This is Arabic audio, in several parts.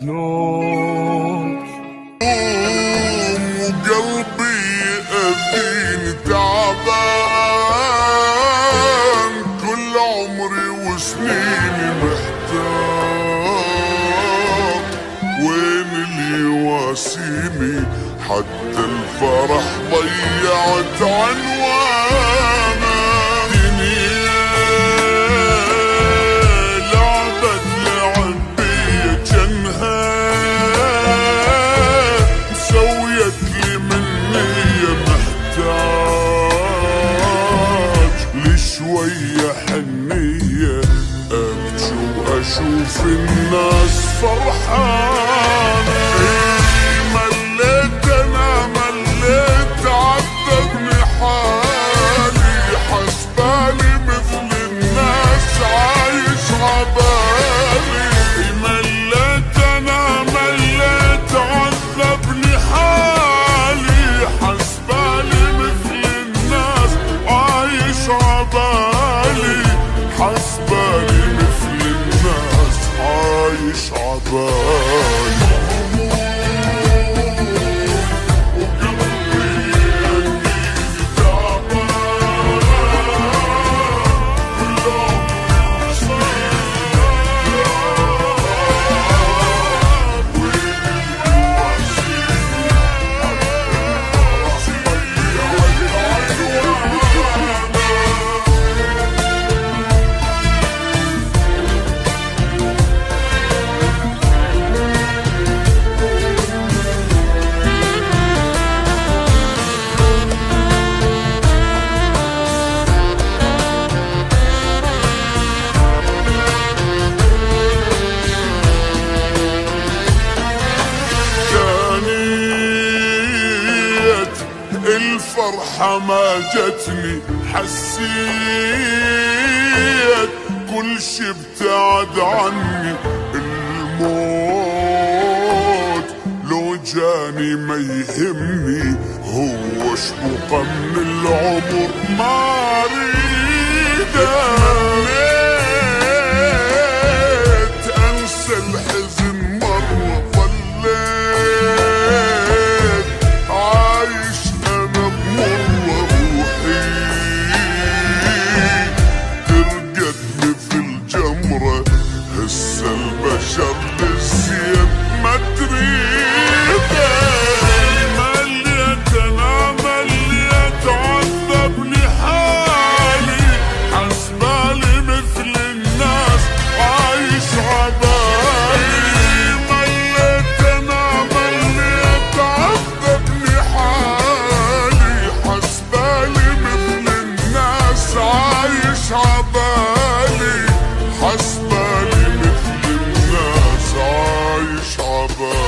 نوم وقلبي يأذيني تعبان، كل عمري وسنيني محتار، وين اللي يواسيني؟ حتى الفرح ضيعت عنوانه. دنيا لعبت لعبية جنها، سويت لي مني محتاج لشوية حنية، أبكي وأشوف الناس فرحانة. مليت أنا مليت عذبني حالي، حسبالي مثل الناس عايش عبالي. مليت أنا مليت عذبني حالي، حسبالي مثل الناس عايش عبالي، حسبالي مثل الناس عايش عبالي. الفرحة ما جتني، حسيت كل شي ابتعد عني. الموت لو جاني ما يهمني، هو شقوقة من العمر ما اريده. مليت انسى الحزن مرة، ظليت عايش انا بمرة. روحي ترقدني في الجمرة، هسه البشر للزين ما تريده. مليت انا مليت عذبني حالي، حسبالي مثل الناس عايش عبالي. مليت انا مليت عذبني حالي، حسبالي مثل الناس عايش عبالي، حسبالي مثل الناس عايش عبالي.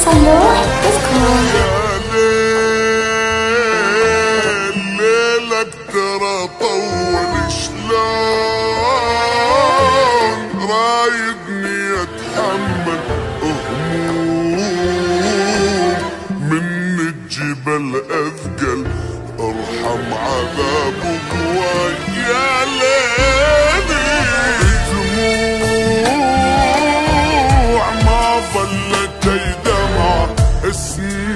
صلوح.com. يا ليل ليلك ترى طول، شلون رايدني اتحمل هموم من الجبل اثقل، ارحم عذاب قواي. يا ليلي دموع ما ظلت دمعة، اسمي